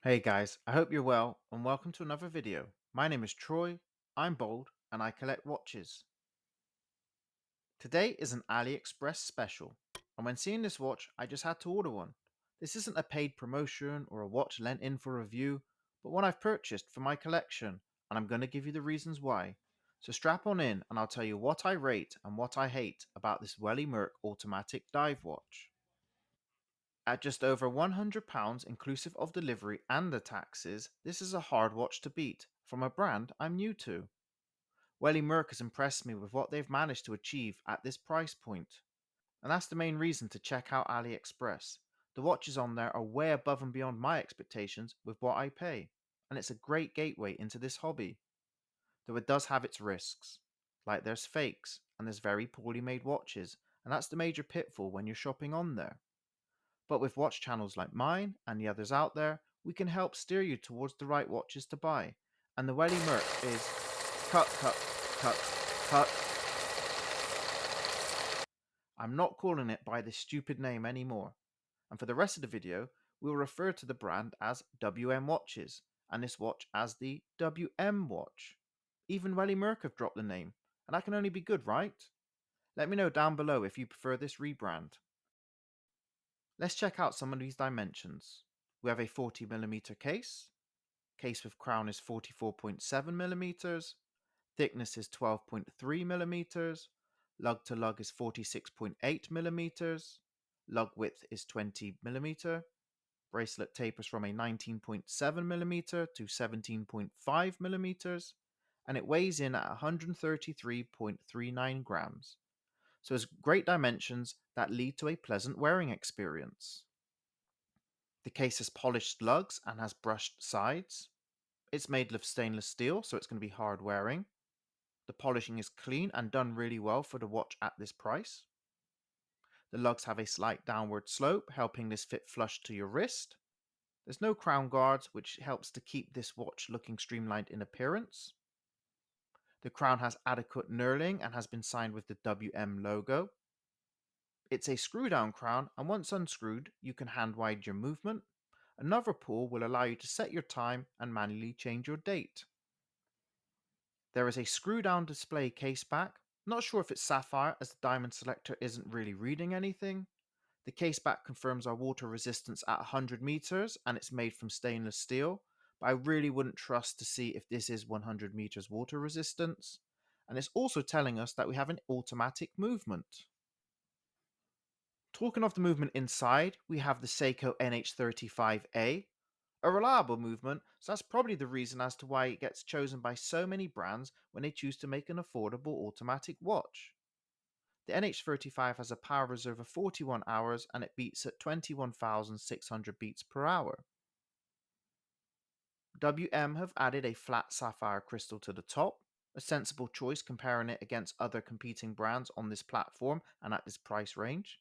Hey guys, I hope you're well and welcome to another video. My name is Troy, I'm bold, and I collect watches. Today is an Aliexpress special, and when seeing this watch, I just had to order one. This isn't a paid promotion or a watch lent in for review, but one I've purchased for my collection, and I'm going to give you the reasons why. So strap on in and I'll tell you what I rate and what I hate about this Welly Merck automatic dive watch. At just over £100 inclusive of delivery and the taxes, this is a hard watch to beat from a brand I'm new to. Welly Merck has impressed me with what they've managed to achieve at this price point, and that's the main reason to check out AliExpress. The watches on there are way above and beyond my expectations with what I pay, and it's a great gateway into this hobby, though it does have its risks. Like there's fakes, and there's very poorly made watches, and that's the major pitfall when you're shopping on there. But with watch channels like mine and the others out there, we can help steer you towards the right watches to buy. And the Welly Merck is cut, cut, cut, cut. I'm not calling it by this stupid name anymore. And for the rest of the video, we'll refer to the brand as WM Watches and this watch as the WM Watch. Even Welly Merck have dropped the name, and that can only be good, right? Let me know down below if you prefer this rebrand. Let's check out some of these dimensions. We have a 40mm case with crown is 44.7mm, thickness is 12.3mm, lug to lug is 46.8mm, lug width is 20mm, bracelet tapers from a 19.7mm to 17.5mm, and it weighs in at 133.39 grams. So it's great dimensions that lead to a pleasant wearing experience. The case has polished lugs and has brushed sides. It's made of stainless steel, so it's going to be hard wearing. The polishing is clean and done really well for the watch at this price. The lugs have a slight downward slope, helping this fit flush to your wrist. There's no crown guards, which helps to keep this watch looking streamlined in appearance. The crown has adequate knurling and has been signed with the WM logo. It's a screw down crown, and once unscrewed, you can hand wide your movement. Another pull will allow you to set your time and manually change your date. There is a screw down display case back. Not sure if it's sapphire as the diamond selector isn't really reading anything. The case back confirms our water resistance at 100 meters and it's made from stainless steel, but I really wouldn't trust to see if this is 100 meters water resistance. And it's also telling us that we have an automatic movement. Talking of the movement inside, we have the Seiko NH35A, a reliable movement, so that's probably the reason as to why it gets chosen by so many brands when they choose to make an affordable automatic watch. The NH35 has a power reserve of 41 hours and it beats at 21,600 beats per hour. WM have added a flat sapphire crystal to the top, a sensible choice comparing it against other competing brands on this platform and at this price range.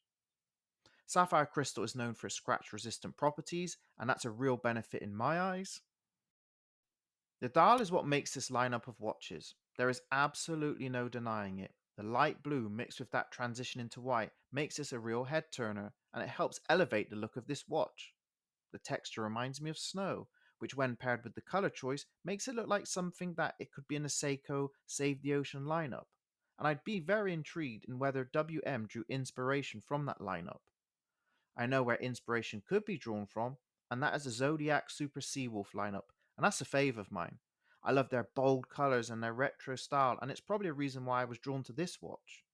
Sapphire crystal is known for its scratch resistant properties, and that's a real benefit in my eyes. The dial is what makes this lineup of watches. There is absolutely no denying it. The light blue mixed with that transition into white makes this a real head turner, and it helps elevate the look of this watch. The texture reminds me of snow, which when paired with the color choice makes it look like something that it could be in a Seiko Save the Ocean lineup. And I'd be very intrigued in whether WM drew inspiration from that lineup. I know where inspiration could be drawn from, and that is the Zodiac Super Seawolf lineup, and that's a fave of mine. I love their bold colors and their retro style, and it's probably a reason why I was drawn to this watch.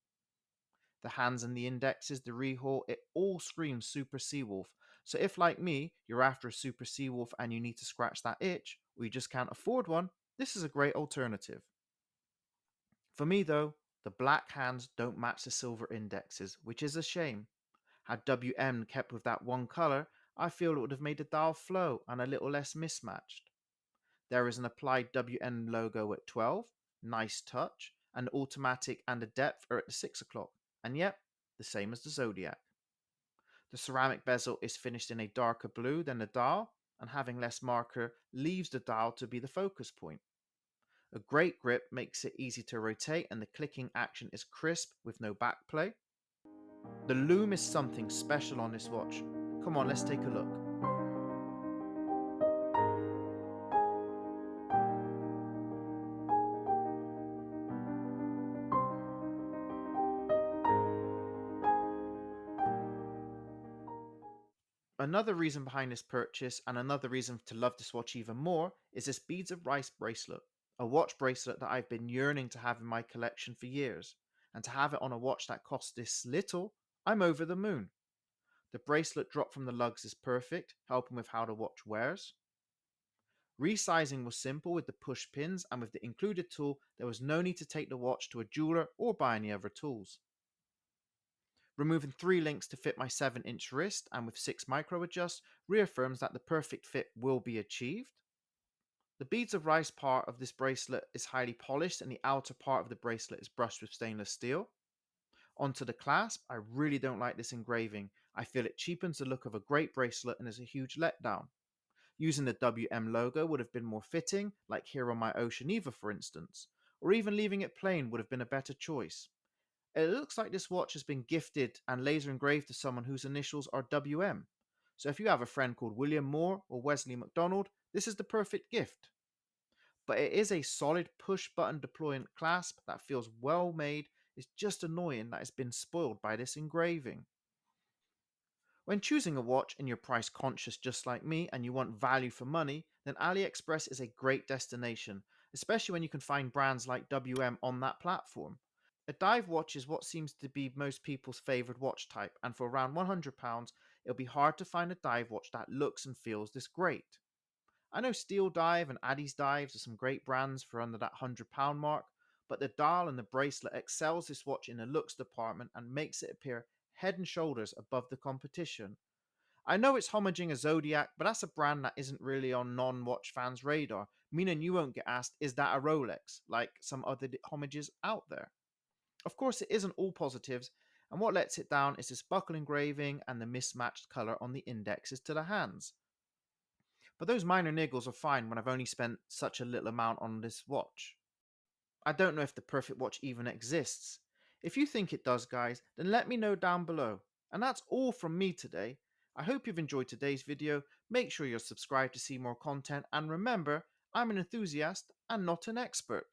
The hands and the indexes, the rehaul, it all screams Super Seawolf. So if, like me, you're after a Super Seawolf and you need to scratch that itch, or you just can't afford one, this is a great alternative. For me, though, the black hands don't match the silver indexes, which is a shame. Had WM kept with that one colour, I feel it would have made the dial flow and a little less mismatched. There is an applied WM logo at 12, nice touch, and automatic and the depth are at the 6 o'clock, and yep, the same as the Zodiac. The ceramic bezel is finished in a darker blue than the dial, and having less marker leaves the dial to be the focus point. A great grip makes it easy to rotate and the clicking action is crisp with no backplay. The Lume is something special on this watch. Come on, let's take a look. Another reason behind this purchase, and another reason to love this watch even more, is this beads of rice bracelet. A watch bracelet that I've been yearning to have in my collection for years. And to have it on a watch that costs this little, I'm over the moon. The bracelet drop from the lugs is perfect, helping with how the watch wears. Resizing was simple with the push pins, and with the included tool, there was no need to take the watch to a jeweler or buy any other tools. Removing 3 links to fit my 7-inch wrist and with 6 micro adjusts reaffirms that the perfect fit will be achieved. The beads of rice part of this bracelet is highly polished and the outer part of the bracelet is brushed with stainless steel. Onto the clasp, I really don't like this engraving. I feel it cheapens the look of a great bracelet and is a huge letdown. Using the WM logo would have been more fitting, like here on my Ocean Eva for instance, or even leaving it plain would have been a better choice. It looks like this watch has been gifted and laser engraved to someone whose initials are WM. So if you have a friend called William Moore or Wesley McDonald, this is the perfect gift. But it is a solid push button deploying clasp that feels well made. It's just annoying that it's been spoiled by this engraving. When choosing a watch and you're price conscious just like me and you want value for money, then Aliexpress is a great destination, especially when you can find brands like WM on that platform. A dive watch is what seems to be most people's favourite watch type, and for around £100, it'll be hard to find a dive watch that looks and feels this great. I know Steel Dive and Addy's Dives are some great brands for under that £100 mark, but the dial and the bracelet excels this watch in the looks department and makes it appear head and shoulders above the competition. I know it's homaging a Zodiac, but that's a brand that isn't really on non-watch fans' radar, meaning you won't get asked, is that a Rolex, like some other homages out there. Of course, it isn't all positives, and what lets it down is this buckle engraving and the mismatched colour on the indexes to the hands. But those minor niggles are fine when I've only spent such a little amount on this watch. I don't know if the perfect watch even exists. If you think it does, guys, then let me know down below. And that's all from me today. I hope you've enjoyed today's video. Make sure you're subscribed to see more content, and remember, I'm an enthusiast and not an expert.